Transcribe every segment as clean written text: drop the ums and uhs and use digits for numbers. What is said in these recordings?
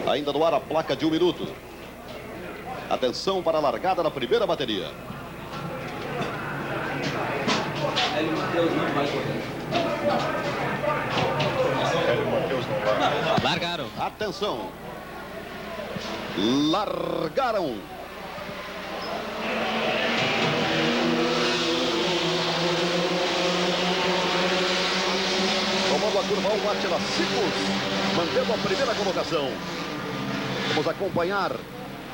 Ainda no ar a placa de 1 minuto. Atenção para a largada da primeira bateria. Largaram. Atenção. Largaram. Tomando a curva 1, Átila Cipos, mantendo a primeira colocação. Vamos acompanhar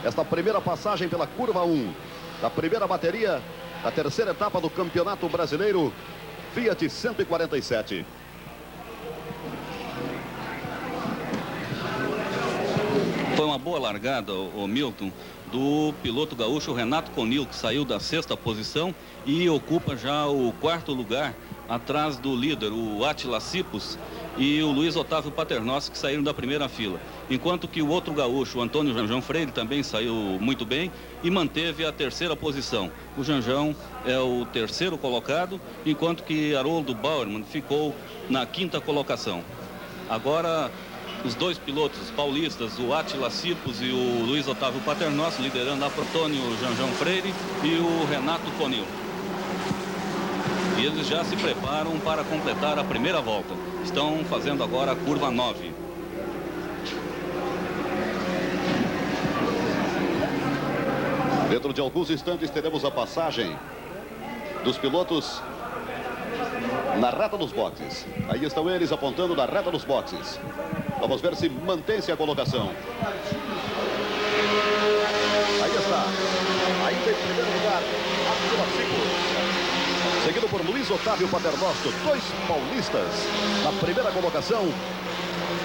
esta primeira passagem pela curva 1 da primeira bateria da terceira etapa do Campeonato Brasileiro Fiat 147. Foi uma boa largada, o Milton, do piloto gaúcho Renato Conil, que saiu da 6ª posição e ocupa já o 4º lugar, atrás do líder, o Átila Cipos, e o Luiz Otávio Paternoster, que saíram da primeira fila. Enquanto que o outro gaúcho, o Antônio Janjão Freire, também saiu muito bem e manteve a 3ª posição. O Janjão é o 3º colocado, enquanto que Haroldo Bauerman ficou na 5ª colocação. Agora, os dois pilotos paulistas, o Átila Cipos e o Luiz Otávio Paternoster, liderando a Antônio Janjão Freire e o Renato Conil. E eles já se preparam para completar a primeira volta. Estão fazendo agora a curva 9. Dentro de alguns instantes teremos a passagem dos pilotos na reta dos boxes. Aí estão eles apontando na reta dos boxes. Vamos ver se mantém-se a colocação. Aí está. Ainda em primeiro lugar, Átila Cipos, seguido por Luiz Otávio Paternoster, dois paulistas na primeira colocação,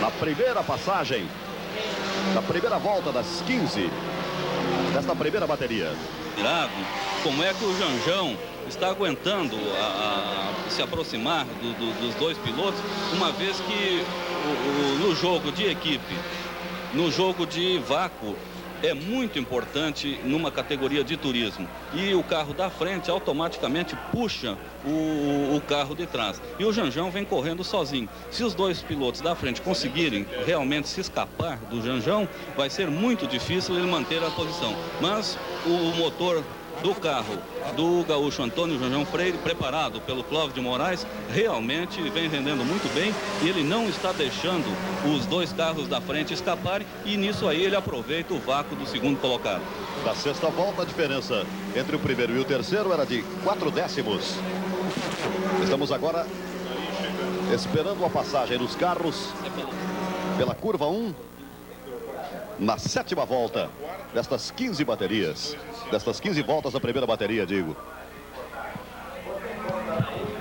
na primeira passagem, na primeira volta das 15 desta primeira bateria. Como é que o Janjão está aguentando se aproximar dos dois pilotos, uma vez que no jogo de equipe, no jogo de vácuo, é muito importante numa categoria de turismo. E o carro da frente automaticamente puxa o carro de trás. E o Janjão vem correndo sozinho. Se os dois pilotos da frente conseguirem realmente se escapar do Janjão, vai ser muito difícil ele manter a posição. Mas o motor do carro do gaúcho Antônio Janjão Freire, preparado pelo Clóvis de Moraes, realmente vem rendendo muito bem e ele não está deixando os dois carros da frente escaparem, e nisso aí ele aproveita o vácuo do segundo colocado. Na 6ª volta, a diferença entre o primeiro e o terceiro era de 4 décimos. Estamos agora esperando a passagem dos carros pela curva 1 na 7ª volta destas 15 baterias. Destas 15 voltas da primeira bateria, digo.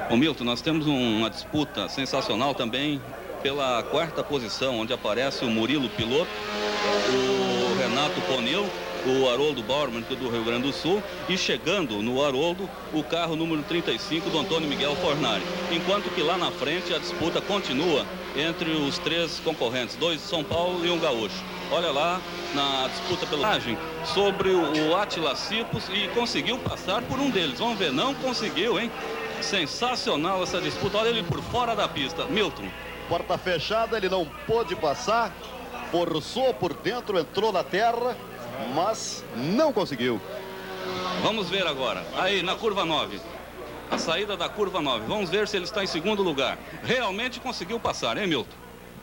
Ô Milton, nós temos uma disputa sensacional também pela 4ª posição, onde aparece o Murilo Piloto, o Renato Conil, o Haroldo Bauerman, do Rio Grande do Sul, e chegando no Haroldo, o carro número 35 do Antônio Miguel Fornari. Enquanto que lá na frente a disputa continua entre os 3 concorrentes, 2 de São Paulo e um gaúcho. Olha lá na disputa pela imagem sobre o Átila Cipos, e conseguiu passar por um deles. Vamos ver, não conseguiu, hein? Sensacional essa disputa. Olha ele por fora da pista. Milton. Porta fechada, ele não pôde passar, forçou por dentro, entrou na terra, mas não conseguiu. Vamos ver agora, aí na curva 9, a saída da curva 9. Vamos ver se ele está em segundo lugar. Realmente conseguiu passar, hein, Milton?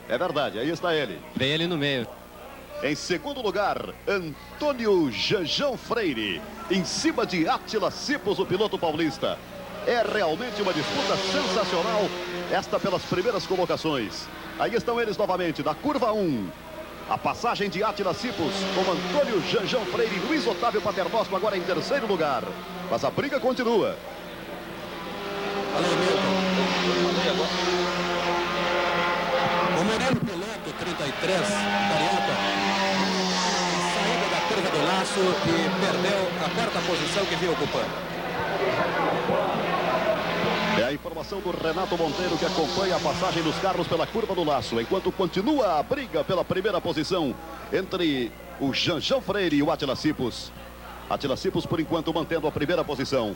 É verdade, aí está ele. Vem ele no meio. Em segundo lugar, Antônio Janjão Freire, em cima de Átila Cipos, o piloto paulista. É realmente uma disputa sensacional, esta pelas primeiras colocações. Aí estão eles novamente, da curva 1. A passagem de Átila Cipos com Antônio Janjão Freire e Luiz Otávio Paternoster agora em terceiro lugar. Mas a briga continua. O Murilo Piloto, 33, carioca, saída da curva do laço e perdeu a 4ª posição que vinha ocupando. É a informação do Renato Monteiro, que acompanha a passagem dos carros pela curva do laço, enquanto continua a briga pela primeira posição entre o Janjão Freire e o Átila Cipos. Átila Cipos, por enquanto, mantendo a primeira posição.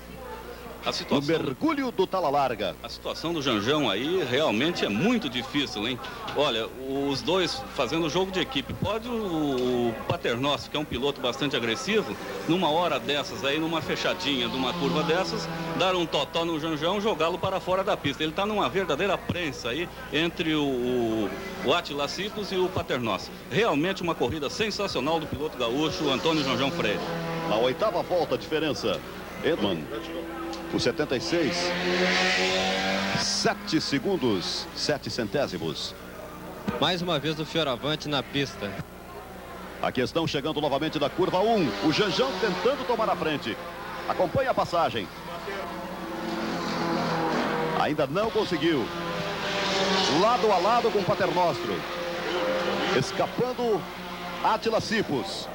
A no situação... mergulho do tala larga. A situação do Janjão aí realmente é muito difícil, hein? Olha, os dois fazendo jogo de equipe. Pode o Paternoster, que é um piloto bastante agressivo, numa hora dessas aí, numa fechadinha de uma curva dessas, dar um totó no Janjão, jogá-lo para fora da pista. Ele está numa verdadeira prensa aí entre o Átila Cipos e o Paternoster. Realmente uma corrida sensacional do piloto gaúcho Antônio Janjão Freire. Na oitava volta, a diferença. Edman, o 76, 7 segundos, 7 centésimos. Mais uma vez o Fioravante na pista. A questão chegando novamente da curva 1. O Janjão tentando tomar a frente. Acompanha a passagem. Ainda não conseguiu. Lado a lado com o Paternostro. Escapando Átila Cipos.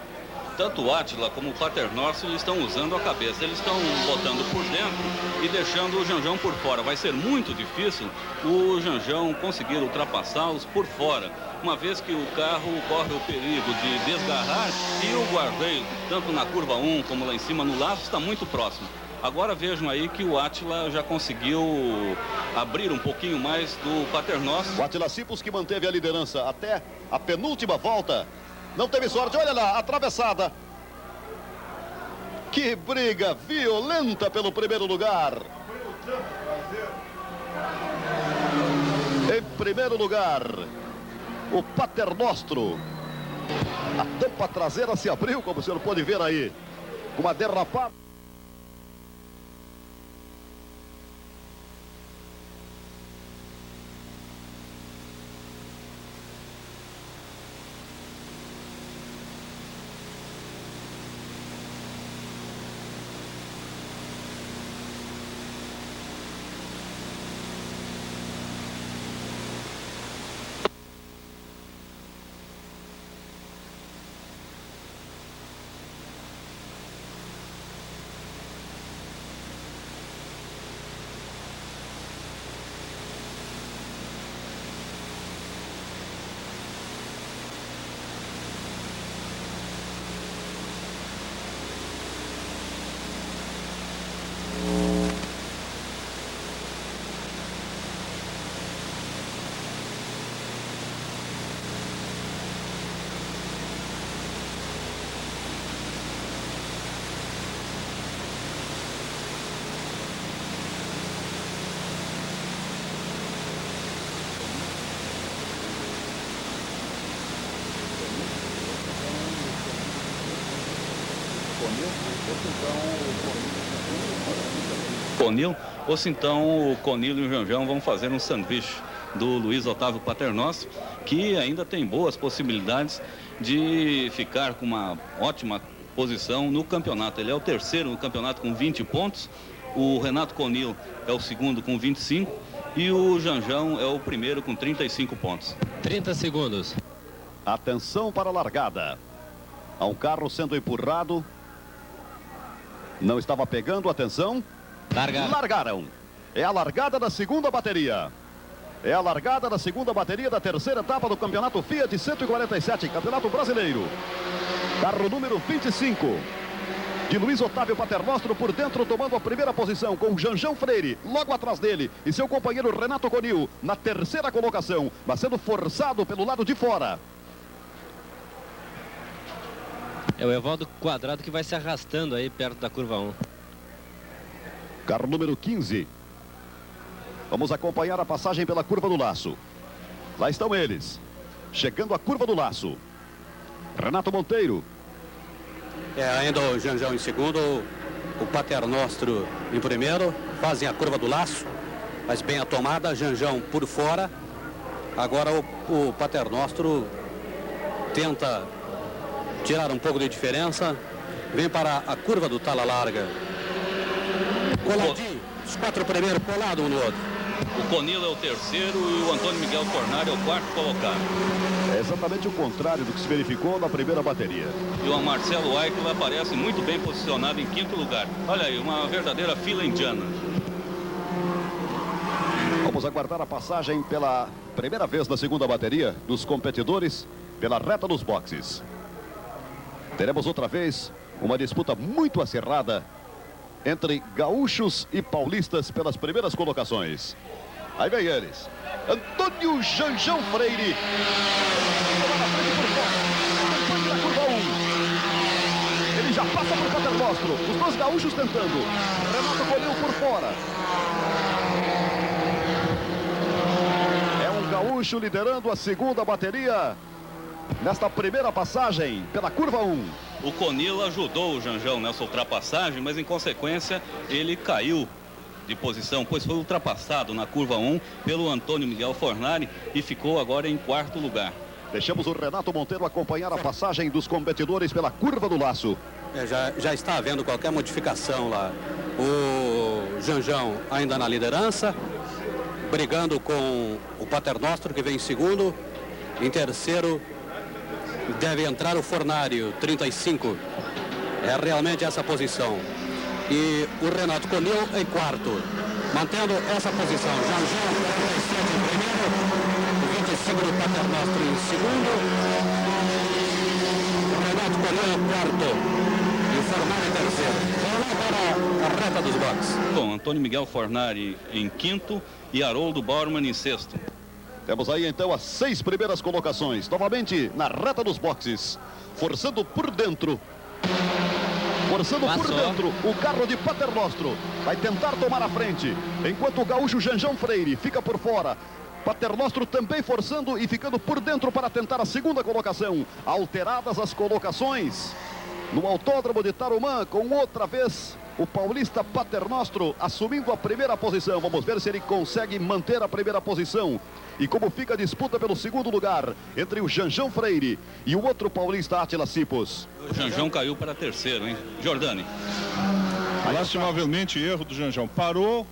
Tanto o Átila como o Paternoster estão usando a cabeça. Eles estão botando por dentro e deixando o Janjão por fora. Vai ser muito difícil o Janjão conseguir ultrapassá-los por fora, uma vez que o carro corre o perigo de desgarrar e o guarda-reio, tanto na curva 1 como lá em cima no laço, está muito próximo. Agora vejam aí que o Átila já conseguiu abrir um pouquinho mais do Paternoster. O Átila Cipos, que manteve a liderança até a penúltima volta, não teve sorte. Olha lá, atravessada. Que briga violenta pelo primeiro lugar. Em primeiro lugar, o Paternostro. A tampa traseira se abriu, como o senhor pode ver aí. Uma derrapada. Conil, ou se então o Conil e o Janjão vão fazer um sanduíche do Luiz Otávio Paternoster, que ainda tem boas possibilidades de ficar com uma ótima posição no campeonato. Ele é o terceiro no campeonato com 20 pontos, o Renato Conil é o segundo com 25 e o Janjão é o primeiro com 35 pontos. 30 segundos. Atenção para a largada. Há um carro sendo empurrado. Não estava pegando, atenção. Largaram. É a largada da segunda bateria. É a largada da segunda bateria da terceira etapa do campeonato Fiat 147, Campeonato Brasileiro. Carro número 25. De Luiz Otávio Paternostro por dentro, tomando a primeira posição, com Janjão Freire logo atrás dele e seu companheiro Renato Conil na terceira colocação, mas sendo forçado pelo lado de fora. É o Evaldo Quadrado que vai se arrastando aí perto da curva 1. Carro número 15. Vamos acompanhar a passagem pela curva do laço. Lá estão eles, chegando à curva do laço. Renato Monteiro. Ainda o Janjão em segundo, o Paternostro em primeiro. Fazem a curva do laço, mas bem a tomada, Janjão por fora. Agora o Paternostro tenta tirar um pouco de diferença. Vem para a curva do tala larga. Coladinho, os quatro primeiros colados um no outro. O Conil é o terceiro e o Antônio Miguel Fornari é o quarto colocado. É exatamente o contrário do que se verificou na primeira bateria. E o Marcelo Eichel aparece muito bem posicionado em quinto lugar. Olha aí, uma verdadeira fila indiana. Vamos aguardar a passagem pela primeira vez na segunda bateria dos competidores pela reta dos boxes. Teremos outra vez uma disputa muito acirrada entre gaúchos e paulistas pelas primeiras colocações. Aí vem eles. Antônio Janjão Freire. Na curva 1. Ele já passa por Paternostro. Os dois gaúchos tentando. Renato Conil por fora. É um gaúcho liderando a segunda bateria nesta primeira passagem pela curva 1. O Conil ajudou o Janjão nessa ultrapassagem, mas em consequência ele caiu de posição, pois foi ultrapassado na curva 1 pelo Antônio Miguel Fornari e ficou agora em quarto lugar. Deixamos o Renato Monteiro acompanhar a passagem dos competidores pela curva do laço. Já está havendo qualquer modificação lá. O Janjão ainda na liderança, brigando com o Paternostro, que vem em segundo. Em terceiro deve entrar o Fornari, 35. É realmente essa posição. E o Renato Conil em quarto, mantendo essa posição. Janjão 47 em primeiro, 25 do Paternostro em segundo. O Renato Conil em quarto e o Fornari em terceiro. Vamos lá para a reta dos boxes. Bom, Antônio Miguel Fornari em quinto e Haroldo Bormann em sexto. Temos aí então as 6 primeiras colocações. Novamente na reta dos boxes. Forçando por dentro. Forçando por dentro o carro de Paternostro. Vai tentar tomar a frente. Enquanto o gaúcho Janjão Freire fica por fora. Paternostro também forçando e ficando por dentro para tentar a segunda colocação. Alteradas as colocações. No autódromo de Tarumã, com outra vez o paulista Paternostro assumindo a primeira posição. Vamos ver se ele consegue manter a primeira posição. E como fica a disputa pelo segundo lugar entre o Janjão Freire e o outro paulista Átila Cipos. O Janjão caiu para terceiro, hein? Jordani. Lastimavelmente erro do Janjão. Parou.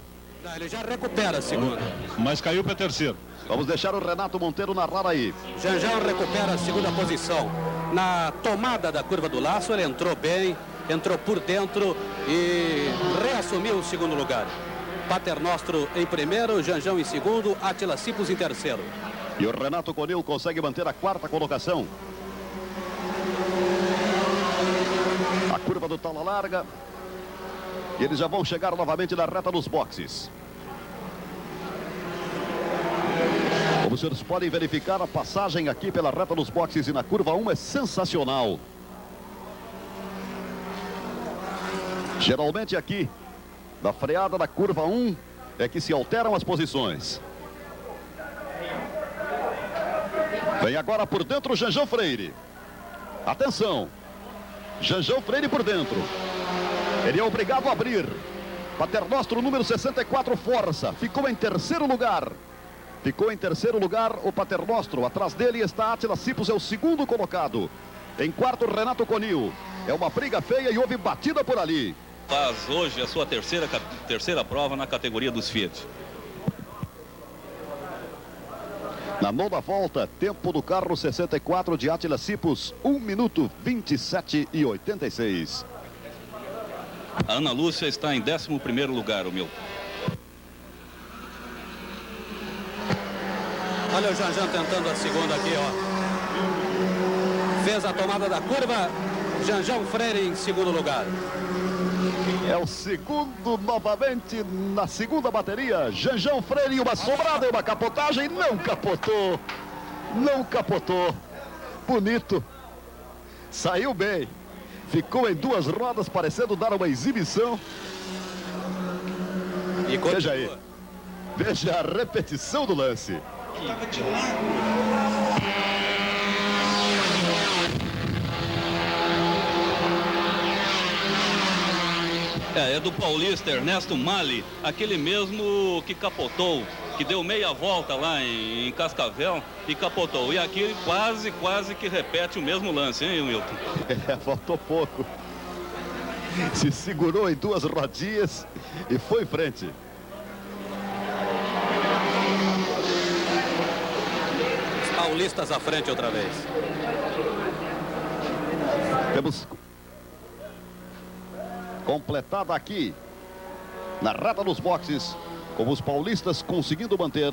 Ele já recupera a segunda. Mas caiu para terceiro. Vamos deixar o Renato Monteiro narrar aí. Janjão recupera a segunda posição. Na tomada da curva do laço, ele entrou bem, entrou por dentro e reassumiu o segundo lugar. Paternostro em primeiro, Janjão em segundo, Átila Cipos em terceiro. E o Renato Conil consegue manter a quarta colocação. A curva do Tala Larga. E eles já vão chegar novamente na reta dos boxes. Como os senhores podem verificar, a passagem aqui pela reta dos boxes e na curva 1 é sensacional. Geralmente aqui, na freada da curva 1, é que se alteram as posições. Vem agora por dentro o Janjão Freire. Atenção. Janjão Freire por dentro. Ele é obrigado a abrir. Paternostro número 64 força. Ficou em terceiro lugar. Ficou em terceiro lugar o Paternostro. Atrás dele está Átila Cipos, é o segundo colocado. Em quarto, Renato Conil. É uma briga feia e houve batida por ali. Faz hoje a sua terceira prova na categoria dos Fiat. Na nona volta, tempo do carro 64 de Átila Cipos, 1 minuto 27 e 86. A Ana Lúcia está em 11º lugar, o meu. Olha o Janjão tentando a segunda aqui, ó. Fez a tomada da curva, Janjão Freire em segundo lugar. É o segundo novamente na segunda bateria. Janjão Freire, uma sobrada e uma capotagem. Não capotou. Não capotou. Bonito. Saiu bem. Ficou em duas rodas, parecendo dar uma exibição. E veja aí. Veja a repetição do lance. É do paulista Ernesto Mali, aquele mesmo que capotou, que deu meia volta lá em Cascavel e capotou. E aqui quase que repete o mesmo lance, hein, Milton? Faltou pouco. Se segurou em duas rodinhas e foi em frente. Os paulistas à frente outra vez. Temos completada aqui na reta dos boxes, com os paulistas conseguindo manter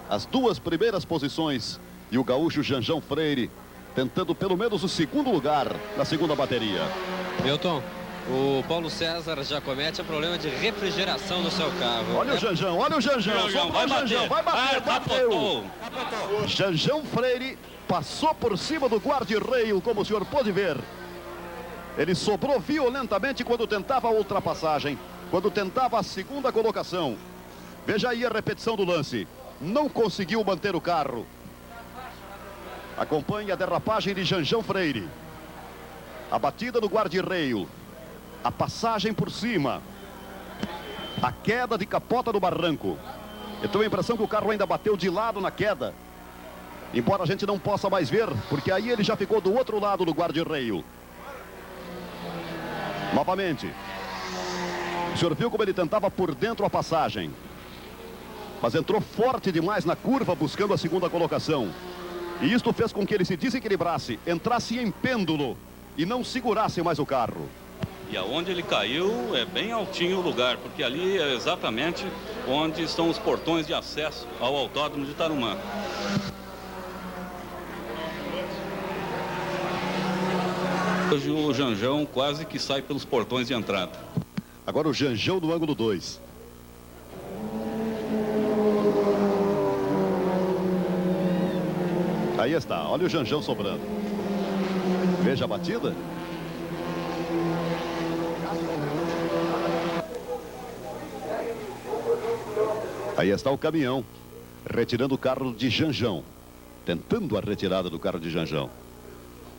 as duas primeiras posições e o gaúcho Janjão Freire tentando pelo menos o segundo lugar na segunda bateria. Milton, O Paulo César já comete o problema de refrigeração no seu carro. Olha o Janjão, olha o Janjão. Janjão, Vai bater, bateu. capotou. Janjão Freire passou por cima do guarda-reio, como o senhor pôde ver. Ele sobrou violentamente quando tentava a ultrapassagem, quando tentava a segunda colocação. Veja aí a repetição do lance. Não conseguiu manter o carro. Acompanhe a derrapagem de Janjão Freire. A batida do guarda-reio. A passagem por cima. A queda de capota do barranco. Eu tenho a impressão que o carro ainda bateu de lado na queda. Embora a gente não possa mais ver, porque aí ele já ficou do outro lado do guarda-reio. Novamente. O senhor viu como ele tentava por dentro a passagem. Mas entrou forte demais na curva buscando a segunda colocação. E isto fez com que ele se desequilibrasse, entrasse em pêndulo e não segurasse mais o carro. E aonde ele caiu é bem altinho o lugar, porque ali é exatamente onde estão os portões de acesso ao Autódromo de Tarumã. Hoje o Janjão quase que sai pelos portões de entrada. Agora o Janjão no ângulo 2. Aí está, olha o Janjão sobrando. Veja a batida. Aí está o caminhão, retirando o carro de Janjão. Tentando a retirada do carro de Janjão.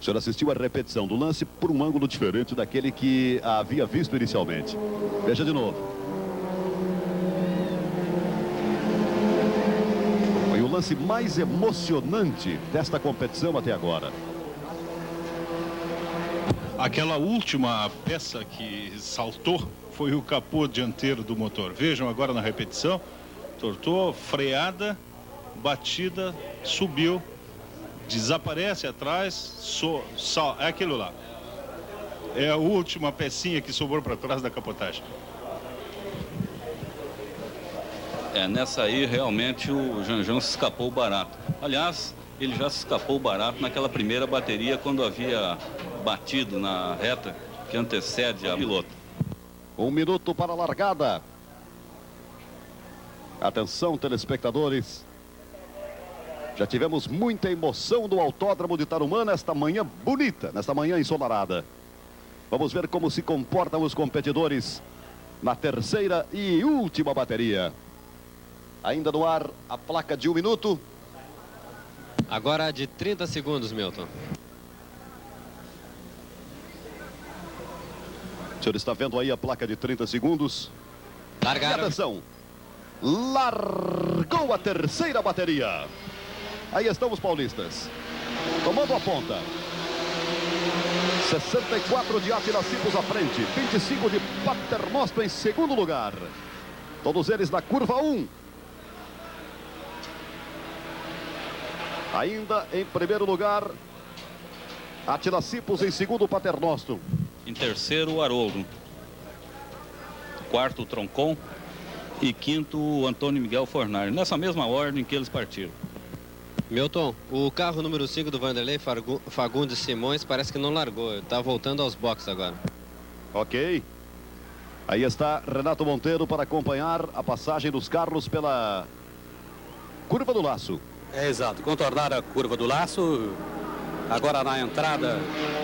O senhor assistiu a repetição do lance por um ângulo diferente daquele que havia visto inicialmente. Veja de novo. Foi o lance mais emocionante desta competição até agora. Aquela última peça que saltou foi o capô dianteiro do motor. Vejam agora na repetição. Tortou, freada, batida, subiu, desaparece atrás, é aquilo lá. É a última pecinha que sobrou para trás da capotagem. Nessa aí realmente o Janjão se escapou barato. Aliás, ele já se escapou barato naquela primeira bateria quando havia batido na reta que antecede a piloto. 1 minuto para a largada. Atenção, telespectadores. Já tivemos muita emoção no Autódromo de Tarumã nesta manhã bonita, nesta manhã ensolarada. Vamos ver como se comportam os competidores na terceira e última bateria. Ainda no ar a placa de 1 minuto. Agora de 30 segundos, Milton. O senhor está vendo aí a placa de 30 segundos. Largaram. E atenção. Largou a terceira bateria. Aí estão os paulistas. Tomando a ponta. 64 de Átila Cipos à frente. 25 de Paternoster em segundo lugar. Todos eles na curva 1. Ainda em primeiro lugar, Átila Cipos, em segundo, Paternoster. Em terceiro, o Haroldo. Quarto, o Troncon. E quinto, o Antônio Miguel Fornari. Nessa mesma ordem que eles partiram. Milton, o carro número 5 do Vanderlei Fagundes Simões parece que não largou. Está voltando aos boxes agora. Ok. Aí está Renato Monteiro para acompanhar a passagem dos carros pela curva do laço. É exato, contornar a curva do laço. Agora na entrada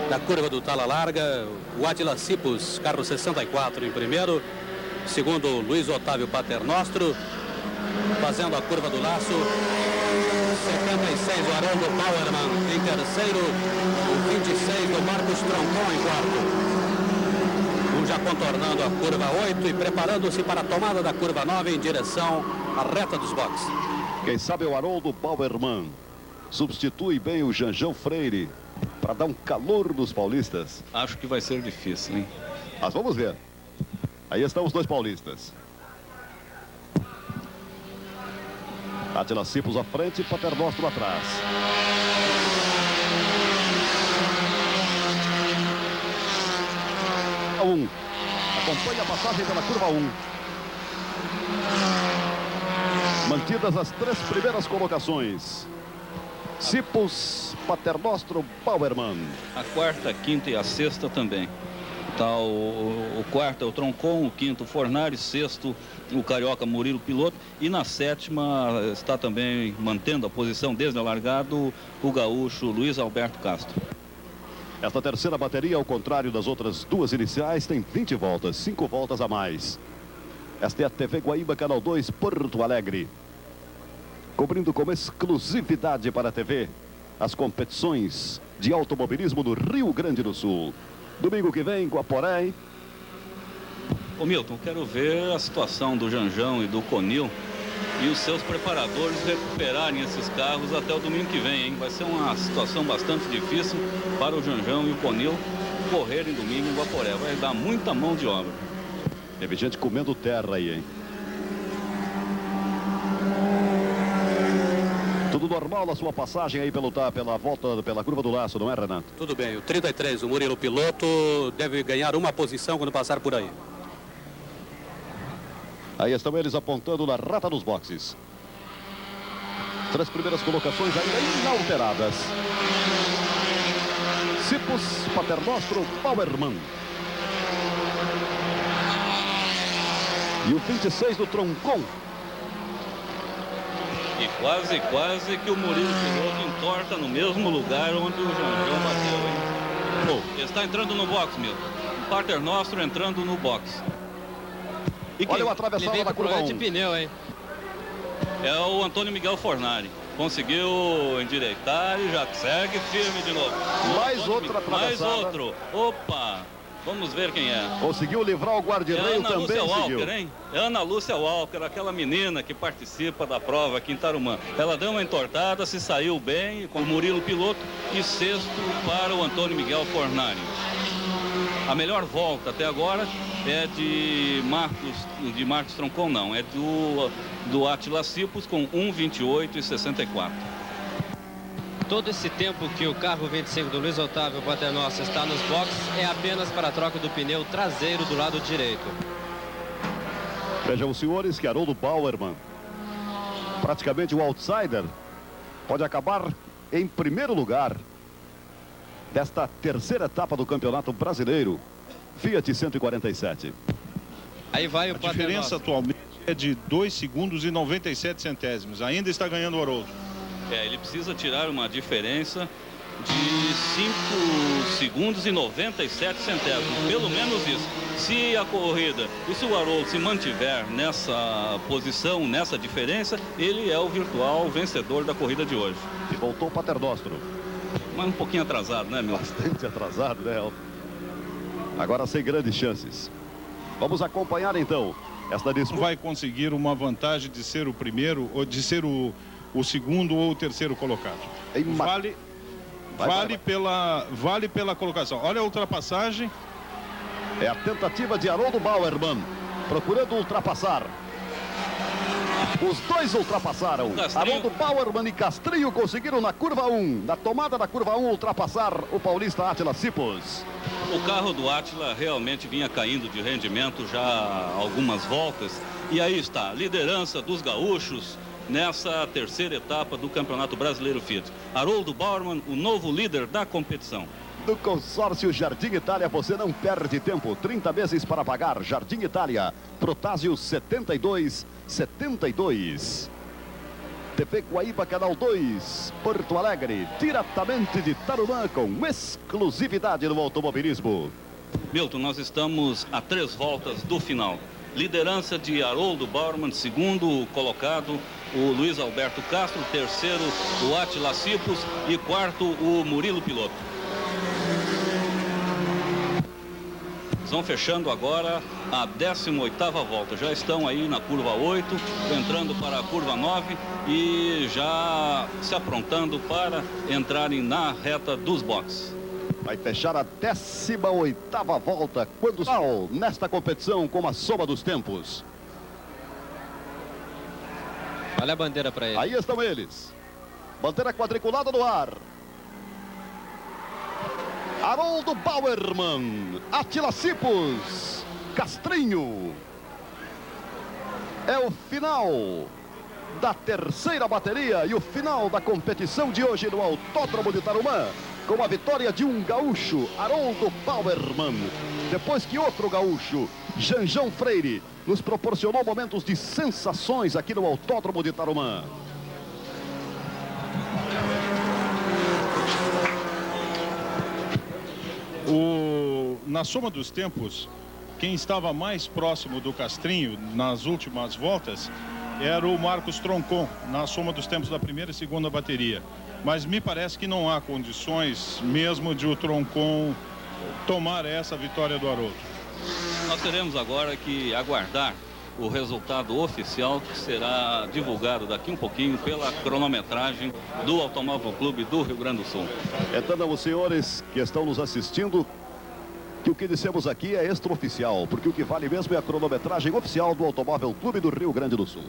da curva do Tala Larga, o Átila Cipos, carro 64 em primeiro. Segundo, Luiz Otávio Paternostro, fazendo a curva do laço. 76, o Haroldo Bauerman em terceiro. O 26 do Marcos Troncon em quarto. Um já contornando a curva 8 e preparando-se para a tomada da curva 9 em direção à reta dos boxes. Quem sabe o Haroldo Bauerman substitui bem o Janjão Freire para dar um calor nos paulistas. Acho que vai ser difícil, hein? Mas vamos ver. Aí estão os dois paulistas. Átila Cipos à frente e Paternostro atrás. A 1. Acompanha a passagem pela curva 1. Mantidas as 3 primeiras colocações. Cipos, Paternostro, Bauerman. A quarta, a quinta e a sexta também. Tá o quarto é o Troncon, o quinto Fornari, sexto o carioca Murilo Piloto e na sétima está também mantendo a posição desde a largada o gaúcho Luiz Alberto Castro. Esta terceira bateria, ao contrário das outras duas iniciais, tem 20 voltas, 5 voltas a mais. Esta é a TV Guaíba, Canal 2, Porto Alegre. Cobrindo com exclusividade para a TV as competições de automobilismo do Rio Grande do Sul. Domingo que vem, Guaporé. Ô Milton, quero ver a situação do Janjão e do Conil e os seus preparadores recuperarem esses carros até o domingo que vem, hein? Vai ser uma situação bastante difícil para o Janjão e o Conil correrem domingo em Guaporé. Vai dar muita mão de obra. Teve gente comendo terra aí, hein? Tudo normal na sua passagem aí pela volta, pela curva do laço, não é, Renato? Tudo bem, o 33, o Murilo Piloto, deve ganhar uma posição quando passar por aí. Aí estão eles apontando na reta dos boxes. 3 primeiras colocações ainda inalteradas. Cipos, Paternostro, Bauerman. E o 26 do Troncon. E quase que o Murilo Piloto entorta no mesmo lugar onde o Janjão bateu, hein? Está entrando no box, Milton. O Paternostro entrando no box. E olha o atravessado da curva 1. de pneu, hein? É o Antônio Miguel Fornari. Conseguiu endireitar e já segue firme de novo. Mais outra atravessada. Mais outro. Opa! Vamos ver quem é. Conseguiu livrar o guarda-reio também. Lúcia seguiu. Walker, hein? É Ana Lúcia Walker, aquela menina que participa da prova aqui em Tarumã. Ela deu uma entortada, se saiu bem com o Murilo Piloto e sexto para o Antônio Miguel Fornari. A melhor volta até agora é de Marcos Troncon, não. É do Átila Cipos com 1:28:64. Todo esse tempo que o carro 25 do Luiz Otávio Paternostro está nos boxes é apenas para a troca do pneu traseiro do lado direito. Vejam os senhores que Haroldo Bauerman, praticamente o outsider, pode acabar em primeiro lugar desta terceira etapa do Campeonato Brasileiro Fiat 147. Aí vai o A diferença atualmente é de 2 segundos e 97 centésimos. Ainda está ganhando o Haroldo. Ele precisa tirar uma diferença de 5 segundos e 97 centésimos. Pelo menos isso. Se a corrida e se o Haroldo se mantiver nessa posição, nessa diferença, ele é o virtual vencedor da corrida de hoje. E voltou o Paternostro. Mas um pouquinho atrasado, né, meu? Bastante atrasado, né? Agora sem grandes chances. Vamos acompanhar então esta disputa. Vai conseguir uma vantagem de ser o primeiro ou de ser o segundo ou o terceiro colocado. Vale pela colocação. Olha a ultrapassagem. É a tentativa de Haroldo Bauerman, procurando ultrapassar. Os dois ultrapassaram. Haroldo Bauerman e Castrinho conseguiram na curva 1, na tomada da curva 1, ultrapassar o paulista Átila Cipos. O carro do Átila realmente vinha caindo de rendimento já há algumas voltas. E aí está, liderança dos gaúchos nessa terceira etapa do Campeonato Brasileiro Fiat. Haroldo Bauerman, o novo líder da competição. Do consórcio Jardim Itália, você não perde tempo. 30 meses para pagar. Jardim Itália, Protásio 7272. TV Guaíba, Canal 2, Porto Alegre, diretamente de Tarumã, com exclusividade no automobilismo. Milton, nós estamos a 3 voltas do final. Liderança de Haroldo Bauerman, segundo colocado o Luiz Alberto Castro, terceiro o Átila Cipos e quarto o Murilo Piloto. Estão fechando agora a 18ª volta. Já estão aí na curva 8, entrando para a curva 9 e já se aprontando para entrarem na reta dos boxes. Vai fechar a 18ª volta, quando nesta competição com a soma dos tempos. Olha a bandeira para ele. Aí estão eles. Bandeira quadriculada no ar. Haroldo Bauerman, Átila Cipos, Castrinho. É o final da terceira bateria e o final da competição de hoje no Autódromo de Tarumã. com a vitória de um gaúcho, Haroldo Bauerman. Depois que outro gaúcho, Janjão Freire, nos proporcionou momentos de sensações aqui no Autódromo de Tarumã. Na soma dos tempos, quem estava mais próximo do Castrinho nas últimas voltas era o Marcos Troncon, na soma dos tempos da primeira e segunda bateria. Mas me parece que não há condições mesmo de o Troncon tomar essa vitória do Haroldo. Nós teremos agora que aguardar o resultado oficial, que será divulgado daqui um pouquinho pela cronometragem do Automóvel Clube do Rio Grande do Sul. Então, os senhores que estão nos assistindo, que o que dissemos aqui é extraoficial, porque o que vale mesmo é a cronometragem oficial do Automóvel Clube do Rio Grande do Sul.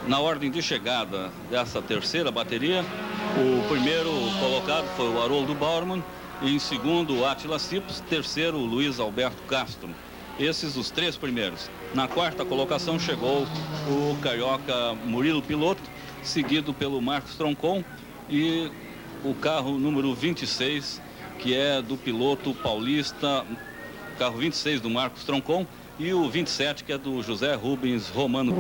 Na ordem de chegada dessa terceira bateria, o primeiro colocado foi o Haroldo Bauerman, e em segundo o Átila Cipos, terceiro o Luiz Alberto Castro. Esses os três primeiros. Na quarta colocação chegou o carioca Murilo Piloto, seguido pelo Marcos Troncon, e o carro número 26, que é do piloto paulista, carro 26 do Marcos Troncon, e o 27, que é do José Rubens Romano.